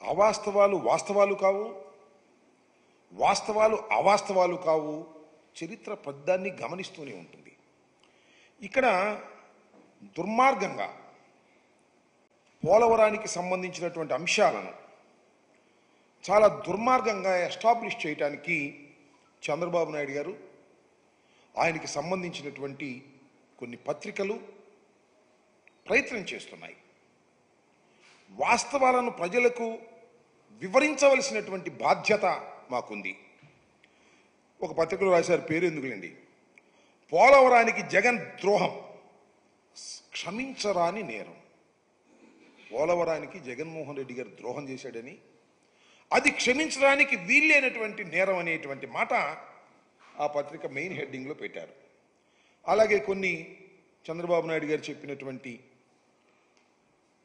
అవాస్తవాలు వాస్తవాలు కావు, వాస్తవాలు అవాస్తవాలు కావు. చరిత్ర పద్దాన్ని గమనిస్తూనే ఉంటుంది. ఇక్కడ దుర్మార్గంగా పోలవరానికి సంబంధించినటువంటి అంశాలను చాలా దుర్మార్గంగా ఎస్టాబ్లిష్ చేయడానికి చంద్రబాబు నాయుడు గారు, ఆయనకి సంబంధించినటువంటి కొన్ని పత్రికలు ప్రయత్నం చేస్తున్నాయి. వాస్తవాలను ప్రజలకు వివరించవలసినటువంటి బాధ్యత మాకుంది. ఒక పత్రికలో రాశారు, పేరు ఎందుకులేండి, పోలవరానికి జగన్ ద్రోహం క్షమించరాని నేరం. పోలవరానికి జగన్మోహన్ రెడ్డి గారు ద్రోహం చేశాడని, అది క్షమించడానికి వీల్లేనటువంటి నేరం అనేటువంటి మాట ఆ పత్రిక మెయిన్ హెడ్డింగ్లో పెట్టారు. అలాగే కొన్ని చంద్రబాబు నాయుడు గారు చెప్పినటువంటి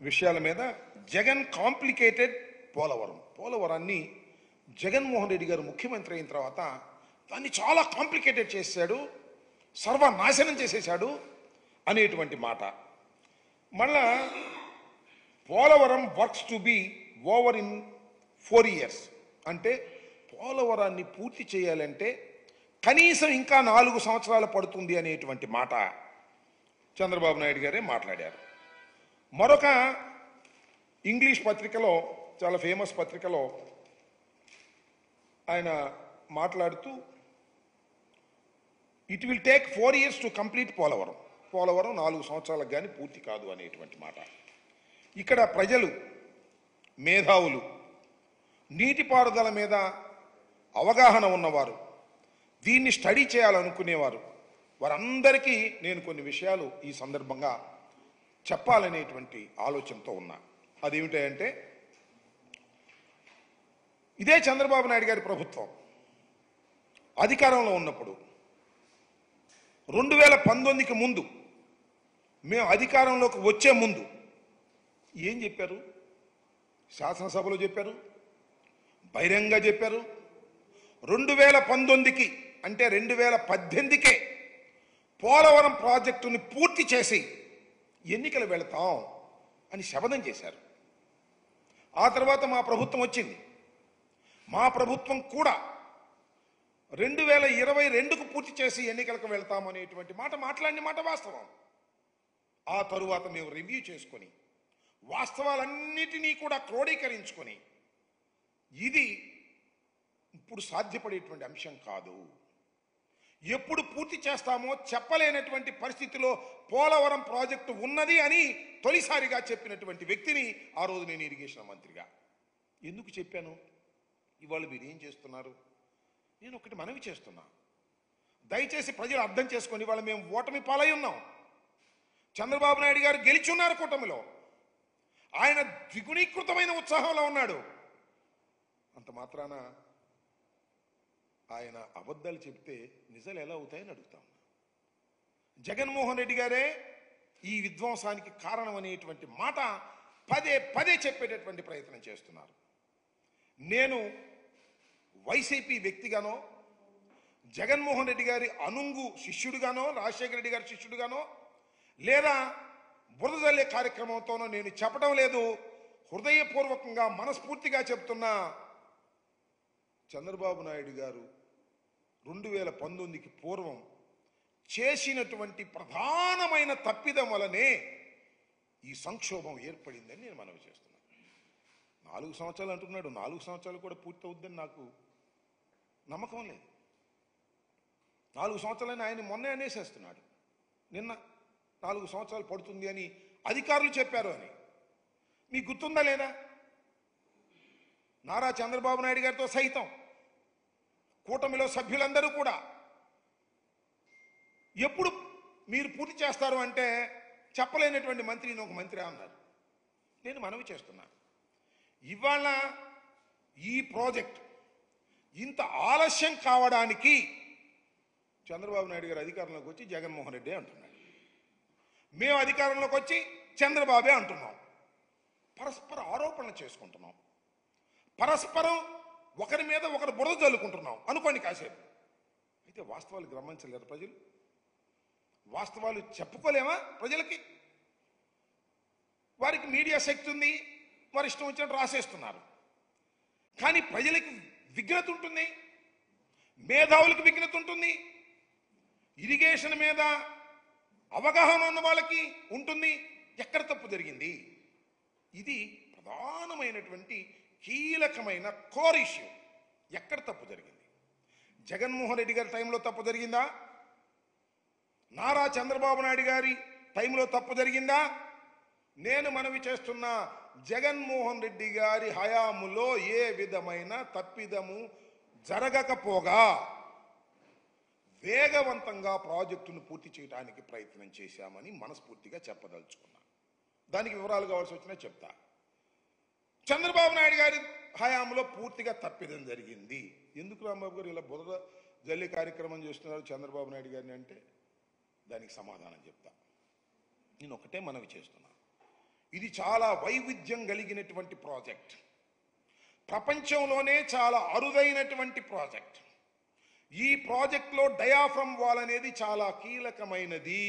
విషయాల మీద జగన్ కాంప్లికేటెడ్ పోలవరాన్ని జగన్మోహన్ రెడ్డి గారు ముఖ్యమంత్రి అయిన తర్వాత దాన్ని చాలా కాంప్లికేటెడ్ చేశాడు, సర్వనాశనం చేసేశాడు అనేటువంటి మాట. మళ్ళా Polavaram works to be over in 4 years అంటే పోలవరాన్ని పూర్తి చేయాలంటే కనీసం ఇంకా 4 సంవత్సరాలు పడుతుంది అనేటువంటి మాట చంద్రబాబు నాయుడు గారే మాట్లాడారు. మరొక ఇంగ్లీష్ పత్రికలో, చాలా ఫేమస్ పత్రికలో ఆయన మాట్లాడుతూ it will take 4 years to complete Polavaram 4 సంవత్సరాలకు కానీ పూర్తి కాదు అనేటువంటి మాట. ఇక్కడ ప్రజలు, మేధావులు, నీటిపారుదల మీద అవగాహన ఉన్నవారు, దీన్ని స్టడీ చేయాలనుకునేవారు, వారందరికీ నేను కొన్ని విషయాలు ఈ సందర్భంగా చెప్పాలనేటువంటి ఆలోచనతో ఉన్నా. అదేమిటంటే, ఇదే చంద్రబాబు నాయుడు గారి ప్రభుత్వం అధికారంలో ఉన్నప్పుడు 2019కి ముందు, మేము అధికారంలోకి వచ్చే ముందు ఏం చెప్పారు? శాసనసభలో చెప్పారు, బహిరంగంగా చెప్పారు. 2019కి అంటే 2018కే పోలవరం ప్రాజెక్టుని పూర్తి చేసి ఎన్నికలు వెళతాం అని శపథం చేశారు. ఆ తర్వాత మా ప్రభుత్వం వచ్చింది. మా ప్రభుత్వం కూడా 2022కు పూర్తి చేసి ఎన్నికలకు వెళ్తాం అనేటువంటి మాట మాట్లాడిన మాట వాస్తవం. ఆ తరువాత మేము రివ్యూ చేసుకొని వాస్తవాలన్నిటినీ కూడా క్రోడీకరించుకొని ఇది ఇప్పుడు సాధ్యపడేటువంటి అంశం కాదు, ఎప్పుడు పూర్తి చేస్తామో చెప్పలేనటువంటి పరిస్థితిలో పోలవరం ప్రాజెక్టు ఉన్నది అని తొలిసారిగా చెప్పినటువంటి వ్యక్తిని ఆ రోజు నేను ఇరిగేషన్ మంత్రిగా. ఎందుకు చెప్పాను? ఇవాళ మీరు ఏం చేస్తున్నారు? నేను ఒకటి మనవి చేస్తున్నా, దయచేసి ప్రజలు అర్థం చేసుకొని, ఇవాళ మేము ఓటమి పాలై ఉన్నాం. చంద్రబాబు నాయుడు గారు గెలిచి ఉన్నారు కూటమిలో, ఆయన ద్విగుణీకృతమైన ఉత్సాహంలో ఉన్నాడు. అంత మాత్రాన ఆయన అబద్ధాలు చెప్తే నిజాలు ఎలా అవుతాయని అడుగుతాం. జగన్మోహన్ రెడ్డి గారే ఈ విధ్వంసానికి కారణం అనేటువంటి మాట పదే పదే చెప్పేటటువంటి ప్రయత్నం చేస్తున్నారు. నేను వైసీపీ వ్యక్తిగానో, జగన్మోహన్ రెడ్డి గారి అనుంగు శిష్యుడిగానో, రాజశేఖర రెడ్డి గారి శిష్యుడిగానో, లేదా బురద జల్లే కార్యక్రమంతోనో నేను చెప్పడం లేదు. హృదయపూర్వకంగా మనస్ఫూర్తిగా చెప్తున్నా, చంద్రబాబు నాయుడు గారు 2019కి పూర్వం చేసినటువంటి ప్రధానమైన తప్పిదం వలనే ఈ సంక్షోభం ఏర్పడిందని నేను మనవి చేస్తున్నాను. 4 సంవత్సరాలు అంటున్నాడు, 4 సంవత్సరాలు కూడా పూర్తి అవుద్దని నాకు నమ్మకం లేదు. 4 సంవత్సరాలని ఆయన మొన్నే అనేసేస్తున్నాడు. నిన్న 4 సంవత్సరాలు పడుతుంది అని అధికారులు చెప్పారు అని మీకు గుర్తుందా లేదా? నారా చంద్రబాబు నాయుడు గారితో సహితం కూటమిలో సభ్యులందరూ కూడా ఎప్పుడు మీరు పూర్తి చేస్తారు అంటే చెప్పలేనటువంటి మంత్రి ఒక మంత్రి అన్నారు. నేను మనవి చేస్తున్నా, ఇవాళ ఈ ప్రాజెక్ట్ ఇంత ఆలస్యం కావడానికి చంద్రబాబు నాయుడు గారు అధికారంలోకి వచ్చి జగన్మోహన్ రెడ్డి అంటున్నాడు, మేము అధికారంలోకి వచ్చి చంద్రబాబే అంటున్నాం. పరస్పర ఆరోపణలు చేసుకుంటున్నాం, పరస్పరం ఒకరి మీద ఒకరు బురద జల్లుకుంటున్నాం అనుకోండి కాసేపు. అయితే వాస్తవాలు గమనించలేరు ప్రజలు, వాస్తవాలు చెప్పుకోలేమా ప్రజలకి? వారికి మీడియా శక్తి ఉంది, వారు ఇష్టం వచ్చినట్టు రాసేస్తున్నారు. కానీ ప్రజలకు విఘ్నత ఉంటుంది, మేధావులకు విఘ్నత ఉంటుంది, ఇరిగేషన్ మీద అవగాహన ఉన్న వాళ్ళకి ఉంటుంది. ఎక్కడ తప్పు జరిగింది? ఇది ప్రధానమైనటువంటి కీలకమైన కోర్ ఇష్యూ. ఎక్కడ తప్పు జరిగింది? జగన్మోహన్ రెడ్డి గారి టైంలో తప్పు జరిగిందా? నారా చంద్రబాబు నాయుడు గారి టైంలో తప్పు జరిగిందా? నేను మనవి చేస్తున్న జగన్మోహన్ రెడ్డి గారి హయాములో ఏ విధమైన తప్పిదము జరగకపోగా వేగవంతంగా ప్రాజెక్టును పూర్తి చేయడానికి ప్రయత్నం చేశామని మనస్ఫూర్తిగా చెప్పదలుచుకున్నా. దానికి వివరాలు కావాల్సి వచ్చినా చెప్తా. చంద్రబాబు నాయుడు గారి హయాంలో పూర్తిగా తప్పిదం జరిగింది. ఎందుకు రాంబాబు గారు ఇలా బురద జల్లి కార్యక్రమం చేస్తున్నారు చంద్రబాబు నాయుడు గారిని అంటే దానికి సమాధానం చెప్తా. నేను ఒకటే మనవి చేస్తున్నా, ఇది చాలా వైవిధ్యం కలిగినటువంటి ప్రాజెక్ట్, ప్రపంచంలోనే చాలా అరుదైనటువంటి ప్రాజెక్ట్. ఈ ప్రాజెక్ట్లో డయాఫ్రమ్ వాల్ అనేది చాలా కీలకమైనది.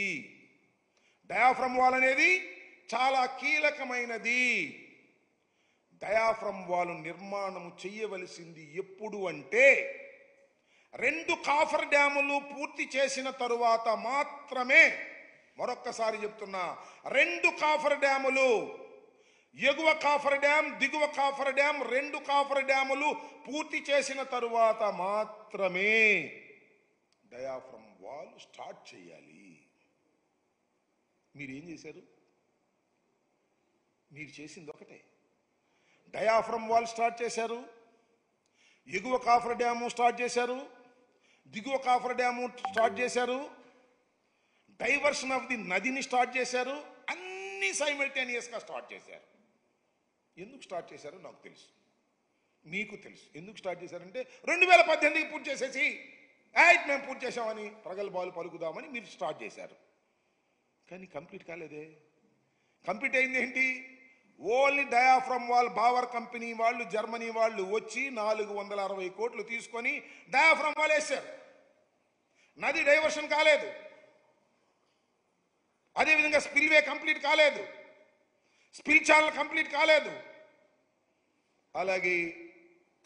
డయాఫ్రమ్ వాల్ అనేది చాలా కీలకమైనది. డయాఫ్రమ్ వాల్ నిర్మాణం చేయవలసింది ఎప్పుడు అంటే 2 కాఫర్ డ్యాములు పూర్తి చేసిన తరువాత మాత్రమే. మరొక్కసారి చెప్తున్నా, 2 కాఫర్ డ్యాములు, ఎగువ కాఫర్ డ్యామ్, దిగువ కాఫర్ డ్యామ్, 2 కాఫర్ డ్యాములు పూర్తి చేసిన తరువాత మాత్రమే డయాఫ్రమ్ వాల్ స్టార్ట్ చేయాలి. మీరేం చేశారు? మీరు చేసింది ఒకటే, డయాఫ్రమ్ వాల్ స్టార్ట్ చేశారు, ఎగువ కాఫర్ డ్యాము స్టార్ట్ చేశారు, దిగువ కాఫర్ డ్యాము స్టార్ట్ చేశారు, డైవర్షన్ ఆఫ్ ది నదిని స్టార్ట్ చేశారు. అన్ని సైమల్టేనియస్గా స్టార్ట్ చేశారు. ఎందుకు స్టార్ట్ చేశారో నాకు తెలుసు, మీకు తెలుసు. ఎందుకు స్టార్ట్ చేశారంటే 2018కి పూర్తి చేసేసి మేము పూర్తి చేసామని ప్రగల్భాలు పలుకుదామని మీరు స్టార్ట్ చేశారు. కానీ కంప్లీట్ కాలేదే. కంప్లీట్ అయింది ఏంటి? Only diaphragm wall Bauer company వాళ్ళు, జర్మనీ వాళ్ళు వచ్చి 460 కోట్లు తీసుకొని డయాఫ్రమ్ వాల్ వేశారు. నది డైవర్షన్ కాలేదు. అదేవిధంగా స్పిల్వే కంప్లీట్ కాలేదు, స్పిల్ ఛానల్ కంప్లీట్ కాలేదు. అలాగే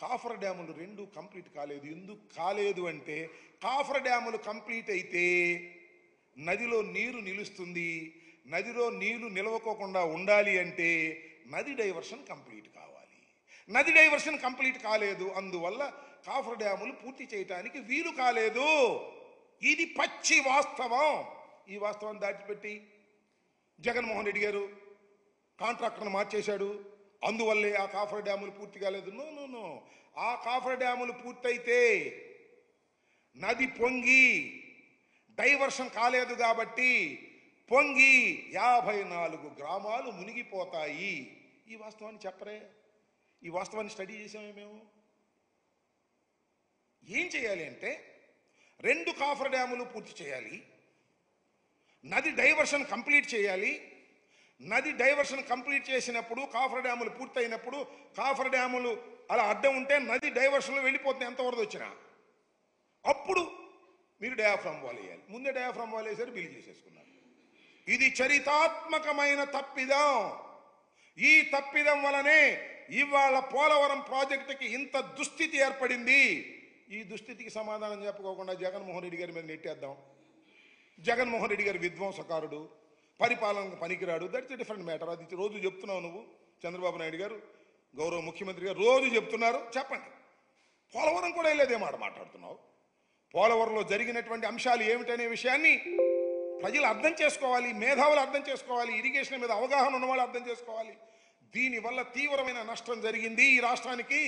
కాఫర్ డ్యాములు 2 కంప్లీట్ కాలేదు. ఎందుకు కాలేదు అంటే కాఫర్ డ్యాములు కంప్లీట్ అయితే నదిలో నీరు నిలుస్తుంది. నదిలో నీళ్లు నిలవకోకుండా ఉండాలి అంటే నది డైవర్షన్ కంప్లీట్ కావాలి. నది డైవర్షన్ కంప్లీట్ కాలేదు. అందువల్ల కాఫర్ డ్యాములు పూర్తి చేయడానికి వీలు కాలేదు. ఇది పచ్చి వాస్తవం. ఈ వాస్తవాన్ని దాచిపెట్టి జగన్మోహన్ రెడ్డి గారు కాంట్రాక్టర్ను మార్చేశాడు. అందువల్లే ఆ కాఫర్ డ్యాములు పూర్తి కాలేదు. నో నో నో, ఆ కాఫర్ డ్యాములు పూర్తయితే నది పొంగి డైవర్షన్ కాలేదు కాబట్టి పొంగి 54 గ్రామాలు మునిగిపోతాయి. ఈ వాస్తవాన్ని చెప్పరే? ఈ వాస్తవాన్ని స్టడీ చేసామే మేము. ఏం చేయాలి అంటే 2 కాఫర్ డ్యాములు పూర్తి చేయాలి, నది డైవర్షన్ కంప్లీట్ చేయాలి. నది డైవర్షన్ కంప్లీట్ చేసినప్పుడు కాఫర్ డ్యాములు పూర్తయినప్పుడు కాఫర్ డ్యాములు అలా అడ్డం ఉంటే నది డైవర్షన్లో వెళ్ళిపోతుంది ఎంత వరద వచ్చినా. అప్పుడు మీరు డయాఫ్రమ్ వాల్ వేయాలి. ముందే డయాఫ్రమ్ వాల్ వేసారు, బిల్లు చేసేసుకున్నారు. ఇది చరితాత్మకమైన తప్పిదం. ఈ తప్పిదం వలనే ఇవాళ పోలవరం ప్రాజెక్టుకి ఇంత దుస్థితి ఏర్పడింది. ఈ దుస్థితికి సమాధానం చెప్పుకోకుండా జగన్మోహన్ రెడ్డి గారి మీద నెట్టేద్దాం. జగన్మోహన్ రెడ్డి గారి విధ్వంసకారుడు, పరిపాలనకు పనికిరాడు. That's a different matter. అది రోజు చెప్తున్నావు నువ్వు. చంద్రబాబు నాయుడు గారు, గౌరవ ముఖ్యమంత్రి గారు రోజు చెప్తున్నారు. చెప్పండి, పోలవరం కూడా వెళ్ళేదే మాట మాట్లాడుతున్నావు. పోలవరంలో జరిగినటువంటి అంశాలు ఏమిటనే విషయాన్ని ప్రజలు అర్థం చేసుకోవాలి, మేధావులు అర్థం చేసుకోవాలి, ఇరిగేషన్ మీద అవగాహన ఉన్నవాళ్ళు అర్థం చేసుకోవాలి. దీనివల్ల తీవ్రమైన నష్టం జరిగింది ఈ రాష్ట్రానికి.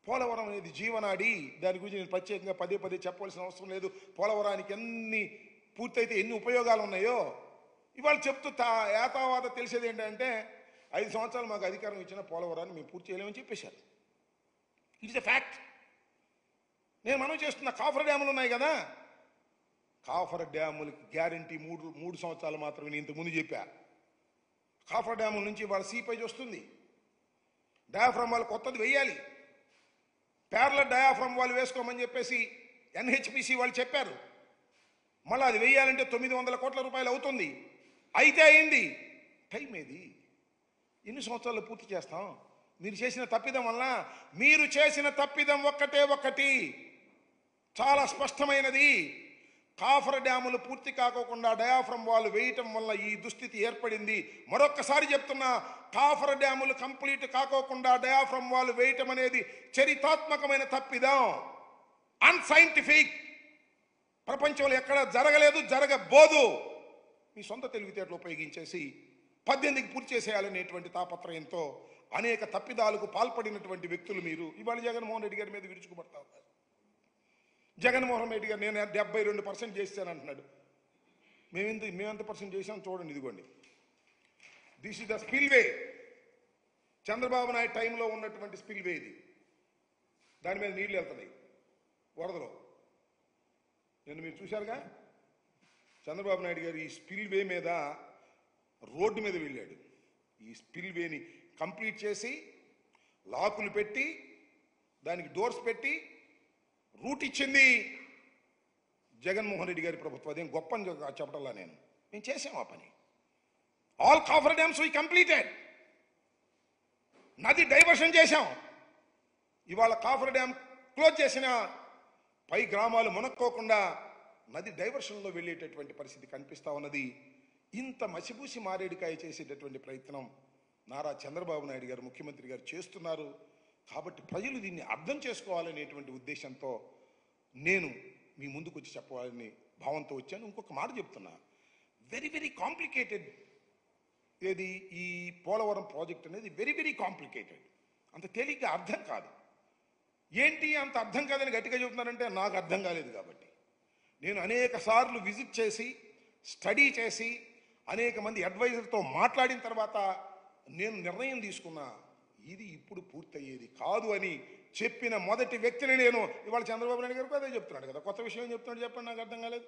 పోలవరం అనేది జీవనాడి. దాని గురించి నేను ప్రత్యేకంగా పదే చెప్పవలసిన అవసరం లేదు. పోలవరానికి ఎన్ని పూర్తయితే ఎన్ని ఉపయోగాలు ఉన్నాయో ఇవాళ చెప్తూ ఏతావాత తెలిసేది ఏంటంటే 5 సంవత్సరాలు మాకు అధికారం ఇచ్చిన పోలవరాన్ని మేము పూర్తి చేయలేమని చెప్పేశారు. It's a fact. నేను మనం చేస్తున్న కాఫర్ డ్యాములు ఉన్నాయి కదా, కాఫర్ డ్యాములకి గ్యారంటీ 3 సంవత్సరాలు మాత్రమే. నేను ఇంతకుముందు చెప్పా. కాఫర్ డ్యాముల నుంచి వాళ్ళ సీపేజ్ వస్తుంది. డయాఫ్రమ్ వాల్ కొత్తది వెయ్యాలి. ప్యారలల్ డయాఫ్రమ్ వాల్ వేసుకోమని చెప్పేసి ఎన్హెచ్పిసి వాళ్ళు చెప్పారు. మళ్ళీ అది వెయ్యాలంటే 900 కోట్ల రూపాయలు అవుతుంది. అయితే అయింది. టైం ఏది? ఎన్ని సంవత్సరాలు పూర్తి చేస్తాం? మీరు చేసిన తప్పిదం వల్ల మీరు చేసిన తప్పిదం ఒక్కటే ఒక్కటి చాలా స్పష్టమైనది. కాఫర్ డ్యాములు పూర్తి కాకోకుండా డయాఫ్రమ్ వాల్ వేయటం వల్ల ఈ దుస్థితి ఏర్పడింది. మరొక్కసారి చెప్తున్నా, కాఫర్ డ్యాములు కంప్లీట్ కాకోకుండా డయాఫ్రమ్ వాల్ వేయటం అనేది చరిత్రాత్మకమైన తప్పిదం, అన్సైంటిఫిక్. ప్రపంచంలో ఎక్కడ జరగలేదు, జరగబోదు. మీ సొంత తెలివితేటలు ఉపయోగించేసి 18కి పూర్తి చేసేయాలనేటువంటి తాపత్రయంతో అనేక తప్పిదాలకు పాల్పడినటువంటి వ్యక్తులు మీరు. ఇవాళ జగన్మోహన్ రెడ్డి గారి మీద విరుచుకుపడతా ఉన్నారు. జగన్మోహన్ రెడ్డి గారు నేను 72% చేశాను అంటున్నాడు. మేమెంత పర్సెంట్ చేసాం చూడండి, ఇదిగోండి. This is the spillway. Chandrababu Naidu టైంలో ఉన్నటువంటి స్పిల్వే ఇది. దాని మీద నీళ్లు వెళ్తున్నాయి వరదలో. నేను మీరు చూశారుగా, చంద్రబాబు నాయుడు గారు ఈ స్పిల్వే మీద రోడ్డు మీద వెళ్ళాడు. ఈ స్పిల్వేని కంప్లీట్ చేసి లాకులు పెట్టి దానికి డోర్స్ పెట్టి రూట్ ఇచ్చింది జగన్మోహన్ రెడ్డి గారి ప్రభుత్వం. అదేం గొప్ప అని చెప్పటల్లా మేము చేసాం ఆ పని. All coffer dams we completed. నది డైవర్షన్ చేశాం. ఇవాళ కాఫర్ డ్యామ్ క్లోజ్ చేసిన పై గ్రామాలు మునక్కోకుండా నది డైవర్షన్లో వెళ్ళేటటువంటి పరిస్థితి కనిపిస్తా ఉన్నది. ఇంత మసిబూసి మారేడికాయ చేసేటటువంటి ప్రయత్నం నారా చంద్రబాబు నాయుడు గారు ముఖ్యమంత్రి గారు చేస్తున్నారు. కాబట్టి ప్రజలు దీన్ని అర్థం చేసుకోవాలనేటువంటి ఉద్దేశంతో నేను మీ ముందుకు వచ్చి చెప్పాలని భావంతో వచ్చాను. ఇంకొక మాట చెప్తున్నా, వెరీ వెరీ కాంప్లికేటెడ్. ఏది ఈ పోలవరం ప్రాజెక్ట్ అనేది వెరీ వెరీ కాంప్లికేటెడ్. అంత తేలిగ్గా అర్థం కాదు. ఏంటి అంత అర్థం కాదని గట్టిగా చెబుతున్నారంటే నాకు అర్థం కాలేదు. కాబట్టి నేను అనేక సార్లు విజిట్ చేసి స్టడీ చేసి అనేక మంది అడ్వైజర్తో మాట్లాడిన తర్వాత నేను నిర్ణయం తీసుకున్నా, ఇది ఇప్పుడు పూర్తయ్యేది కాదు అని చెప్పిన మొదటి వ్యక్తిని నేను. ఇవాళ చంద్రబాబు నాయుడు గారికి అదే చెప్తున్నాడు కదా. కొత్త విషయం చెప్తున్నాడు, చెప్పండి, నాకు అర్థం కాలేదు.